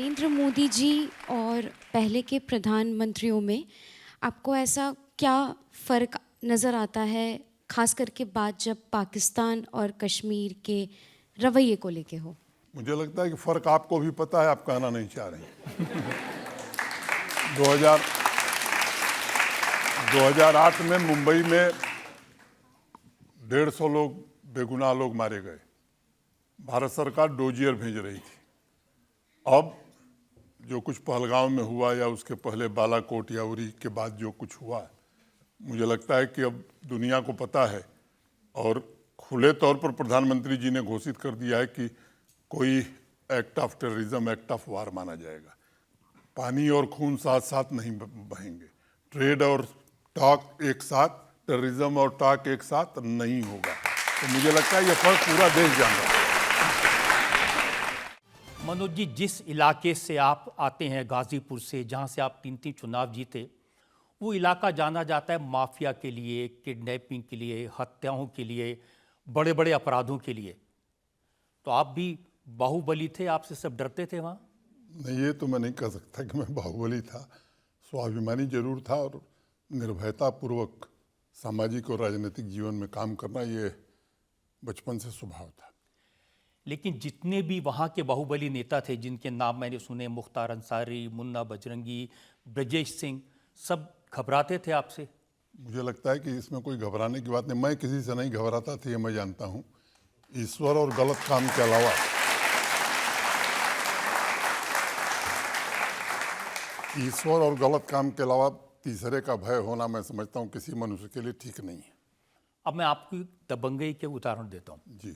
नरेंद्र मोदी जी और पहले के प्रधानमंत्रियों में आपको ऐसा क्या फ़र्क नज़र आता है, ख़ास करके बात जब पाकिस्तान और कश्मीर के रवैये को लेके हो? मुझे लगता है कि फ़र्क आपको भी पता है, आप कहना नहीं चाह रहे हैं। 2000 2008 में मुंबई में 150 लोग बेगुनाह लोग मारे गए। भारत सरकार डोजियर भेज रही थी। अब जो कुछ पहलगांव में हुआ या उसके पहले बालाकोट या उरी के बाद जो कुछ हुआ, मुझे लगता है कि अब दुनिया को पता है और खुले तौर पर प्रधानमंत्री जी ने घोषित कर दिया है कि कोई act of terrorism act of war माना जाएगा। पानी और खून साथ साथ नहीं बहेंगे। ट्रेड और टॉक एक साथ, टेररिज्म और टॉक एक साथ नहीं होगा। तो मुझे लगता है ये फर्क पूरा देश जान रहा है। मनोज जी, जिस इलाके से आप आते हैं, गाजीपुर से, जहां से आप 3 चुनाव जीते, वो इलाका जाना जाता है माफिया के लिए, किडनैपिंग के लिए, हत्याओं के लिए, बड़े बड़े अपराधों के लिए। तो आप भी बाहुबली थे, आपसे सब डरते थे वहाँ? नहीं, ये तो मैं नहीं कह सकता कि मैं बाहुबली था। स्वाभिमानी जरूर था और निर्भयतापूर्वक सामाजिक और राजनीतिक जीवन में काम करना ये बचपन से स्वभाव था। लेकिन जितने भी वहाँ के बाहुबली नेता थे जिनके नाम मैंने सुने, मुख्तार अंसारी, मुन्ना बजरंगी, ब्रजेश सिंह, सब घबराते थे आपसे? मुझे लगता है कि इसमें कोई घबराने की बात नहीं। मैं किसी से नहीं घबराता था, ये मैं जानता हूँ। ईश्वर और गलत काम के अलावा तीसरे का भय होना, मैं समझता हूँ किसी मनुष्य के लिए ठीक नहीं है। अब मैं आपको दबंगई के उदाहरण देता हूँ। जी।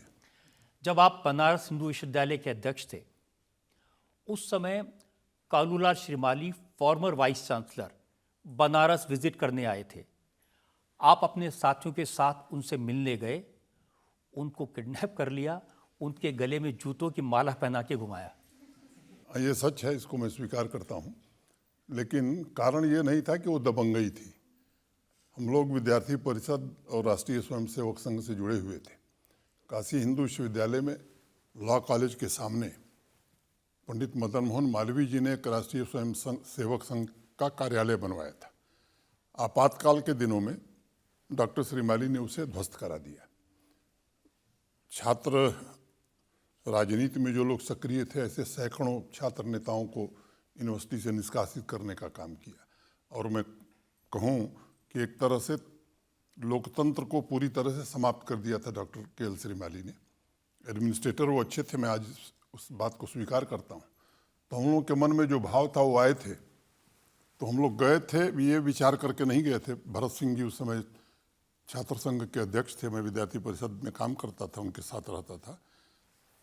जब आप बनारस हिंदू विश्वविद्यालय के अध्यक्ष थे, उस समय Kalulal Shrimali, farmer vice chancellor, Banaras visit करने आए थे। आप अपने साथियों के साथ उनसे मिलने गए, उनको किडनैप कर लिया, उनके गले में जूतों की माला पहना के घुमाया। ये सच है, इसको मैं स्वीकार करता हूँ। लेकिन कारण ये नहीं था कि वो दबंगई थी। हम लोग विद्यार्थी परिषद और राष्ट्रीय स्वयंसेवक संघ से जुड़े हुए थे। काशी हिंदू विश्वविद्यालय में लॉ कॉलेज के सामने पंडित मदन मोहन मालवीय जी ने एक राष्ट्रीय स्वयंसेवक संघ का कार्यालय बनवाया था। आपातकाल के दिनों में डॉक्टर श्रीमाली ने उसे ध्वस्त करा दिया। छात्र राजनीति में जो लोग सक्रिय थे, ऐसे सैकड़ों छात्र नेताओं को यूनिवर्सिटी से निष्कासित करने का काम किया। और मैं कहूँ कि एक तरह से लोकतंत्र को पूरी तरह से समाप्त कर दिया था डॉक्टर के.एल. श्रीमाली ने। एडमिनिस्ट्रेटर वो अच्छे थे, मैं आज उस बात को स्वीकार करता हूँ। तो हम लोगों के मन में जो भाव था वो आए थे, तो हम लोग गए थे। ये विचार करके नहीं गए थे। भरत सिंह जी उस समय छात्र संघ के अध्यक्ष थे, मैं विद्यार्थी परिषद में काम करता था, उनके साथ रहता था।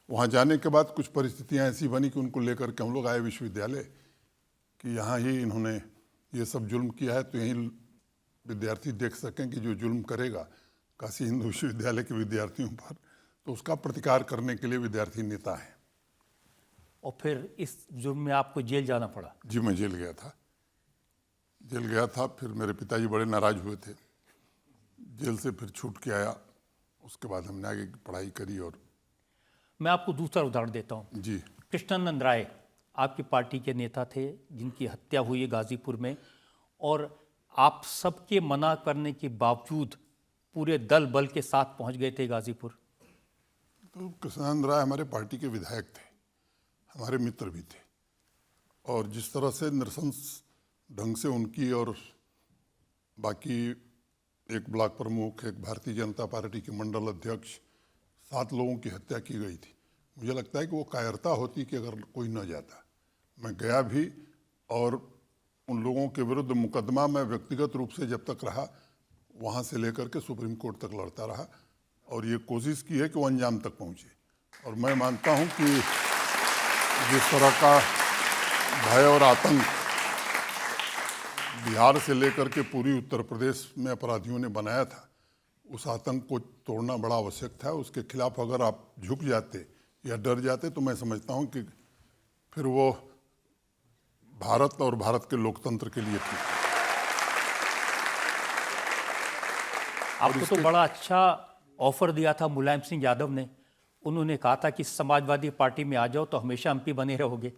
वहाँ जाने के बाद कुछ परिस्थितियाँ ऐसी बनी कि उनको लेकर के हम लोग आए विश्वविद्यालय कि यहाँ ही इन्होंने ये सब जुल्म किया है, तो यहीं विद्यार्थी देख सकें कि जो जुल्म करेगा काशी हिंदू विश्वविद्यालय के विद्यार्थियों पर, तो उसका प्रतिकार करने के लिए विद्यार्थी नेता हैं। और फिर इस जुर्म में आपको जेल जाना पड़ा? जी, मैं जेल गया था। फिर मेरे पिताजी बड़े नाराज हुए थे। जेल से फिर छूट के आया। उसके बाद हमने आगे की पढ़ाई करी। और मैं आपको दूसरा उदाहरण देता हूँ। जी। कृष्णानंद राय आपकी पार्टी के नेता थे जिनकी हत्या हुई है गाजीपुर में, और आप सबके मना करने के बावजूद पूरे दल बल के साथ पहुंच गए थे गाजीपुर। तो कृष्णानंद राय हमारे पार्टी के विधायक थे, हमारे मित्र भी थे। और जिस तरह से नृशंस ढंग से उनकी और बाकी एक ब्लॉक प्रमुख, एक भारतीय जनता पार्टी के मंडल अध्यक्ष, 7 लोगों की हत्या की गई थी, मुझे लगता है कि वो कायरता होती कि अगर कोई न जाता। मैं गया भी और उन लोगों के विरुद्ध मुकदमा मैं व्यक्तिगत रूप से जब तक रहा, वहाँ से लेकर के सुप्रीम कोर्ट तक लड़ता रहा और ये कोशिश की है कि वो अंजाम तक पहुँचे। और मैं मानता हूँ कि जिस तरह का भय और आतंक बिहार से लेकर के पूरी उत्तर प्रदेश में अपराधियों ने बनाया था, उस आतंक को तोड़ना बड़ा आवश्यक था। उसके खिलाफ अगर आप झुक जाते या डर जाते, तो मैं समझता हूँ कि फिर वो भारत और भारत के लोकतंत्र के लिए ठीक है। आपको तो बड़ा अच्छा ऑफर दिया था मुलायम सिंह यादव ने। उन्होंने कहा था कि समाजवादी पार्टी में आ जाओ तो हमेशा एमपी बने रहोगे।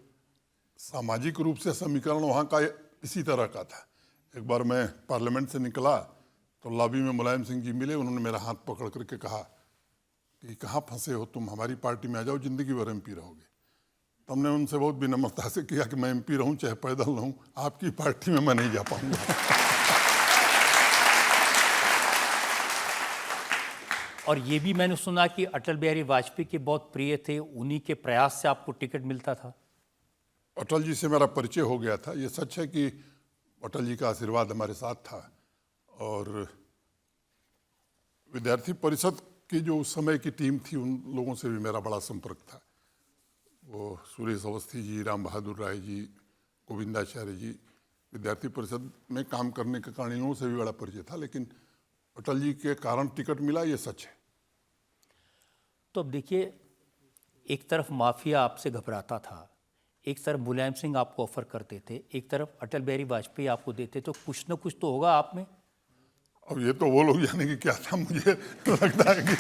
सामाजिक रूप से समीकरण वहाँ का इसी तरह का था। एक बार मैं पार्लियामेंट से निकला तो लॉबी में मुलायम सिंह जी मिले, उन्होंने मेरा हाथ पकड़ करके कहा कि कहाँ फंसे हो तुम, हमारी पार्टी में आ जाओ, जिंदगी भर एमपी रहोगे। तो हमने उनसे बहुत विनम्रता से किया कि मैं एमपी रहूं चाहे पैदल रहूं, आपकी पार्टी में मैं नहीं जा पाऊंगा। और ये भी मैंने सुना कि अटल बिहारी वाजपेयी के बहुत प्रिय थे, उन्हीं के प्रयास से आपको टिकट मिलता था। अटल जी से मेरा परिचय हो गया था। ये सच है कि अटल जी का आशीर्वाद हमारे साथ था, और विद्यार्थी परिषद की जो उस समय की टीम थी उन लोगों से भी मेरा बड़ा संपर्क था। वो सुरेश अवस्थी जी, राम बहादुर राय जी, गोविंदाचार्य जी, विद्यार्थी परिषद में काम करने के कारण इन लोगों से भी बड़ा परिचय था। लेकिन अटल जी के कारण टिकट मिला, ये सच है। तो अब देखिए, एक तरफ माफिया आपसे घबराता था, एक तरफ मुलायम सिंह आपको ऑफर करते थे, एक तरफ अटल बिहारी वाजपेयी आपको देते, तो कुछ ना कुछ तो होगा आप में। अब ये तो वो लोग जाने कि क्या था, मुझे लगता है कि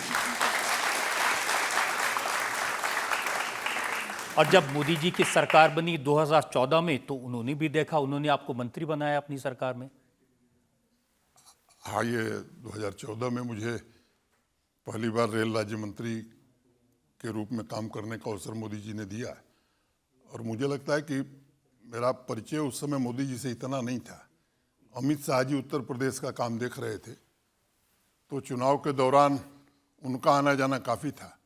और जब मोदी जी की सरकार बनी 2014 में, तो उन्होंने भी देखा, उन्होंने आपको मंत्री बनाया अपनी सरकार में। हाँ, ये 2014 में मुझे पहली बार रेल राज्य मंत्री के रूप में काम करने का अवसर मोदी जी ने दिया। और मुझे लगता है कि मेरा परिचय उस समय मोदी जी से इतना नहीं था। अमित शाह जी उत्तर प्रदेश का काम देख रहे थे, तो चुनाव के दौरान उनका आना जाना काफ़ी था।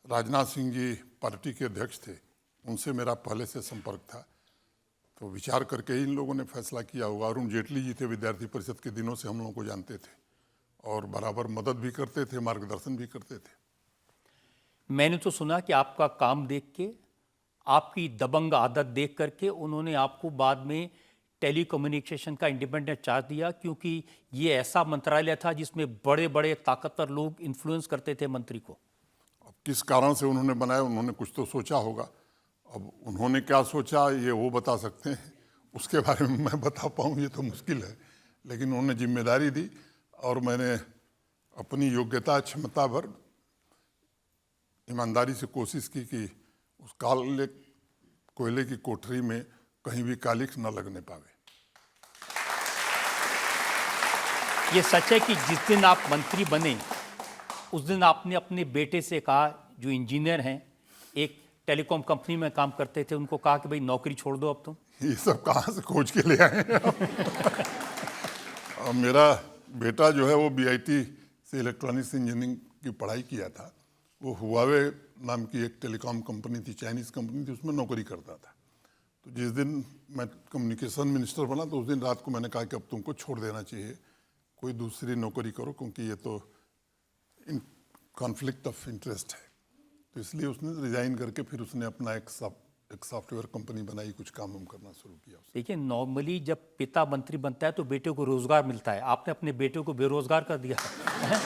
राजनाथ सिंह जी पार्टी के अध्यक्ष थे, उनसे मेरा पहले से संपर्क था। तो विचार करके ही इन लोगों ने फैसला किया होगा। अरुण जेटली जी थे, विद्यार्थी परिषद के दिनों से हम लोगों को जानते थे और बराबर मदद भी करते थे, मार्गदर्शन भी करते थे। मैंने तो सुना कि आपका काम देख के, आपकी दबंग आदत देख करके उन्होंने आपको बाद में टेलीकम्युनिकेशन का इंडिपेंडेंट चार्ज दिया, क्योंकि ये ऐसा मंत्रालय था जिसमें बड़े बड़े ताकतवर लोग इन्फ्लुएंस करते थे मंत्री को। अब किस कारण से उन्होंने बनाया, उन्होंने कुछ तो सोचा होगा। अब उन्होंने क्या सोचा ये वो बता सकते हैं, उसके बारे में मैं बता पाऊँ ये तो मुश्किल है। लेकिन उन्होंने जिम्मेदारी दी और मैंने अपनी योग्यता क्षमता भर ईमानदारी से कोशिश की कि उस कोयले की कोठरी में कहीं भी कालिख न लगने पावे। ये सच है कि जिस दिन आप मंत्री बने उस दिन आपने अपने बेटे से कहा, जो इंजीनियर हैं, एक टेलीकॉम कंपनी में काम करते थे, उनको कहा कि भाई नौकरी छोड़ दो अब तुम। ये सब कहाँ से खोज के ले आए हैं और मेरा बेटा जो है वो बीआईटी से इलेक्ट्रॉनिक्स इंजीनियरिंग की पढ़ाई किया था। वो हुआवे नाम की एक टेलीकॉम कंपनी थी, चाइनीज़ कंपनी थी, उसमें नौकरी करता था। तो जिस दिन मैं कम्युनिकेशन मिनिस्टर बना तो उस दिन रात को मैंने कहा कि अब तुमको छोड़ देना चाहिए, कोई दूसरी नौकरी करो, क्योंकि ये तो इन कॉन्फ्लिक्ट ऑफ इंटरेस्ट है। तो इसलिए उसने रिजाइन करके फिर उसने अपना एक सॉफ्टवेयर कंपनी बनाई, कुछ काम हम करना शुरू किया। देखिए, नॉर्मली जब पिता मंत्री बनता है तो बेटे को रोजगार मिलता है, आपने अपने बेटे को बेरोजगार कर दिया है।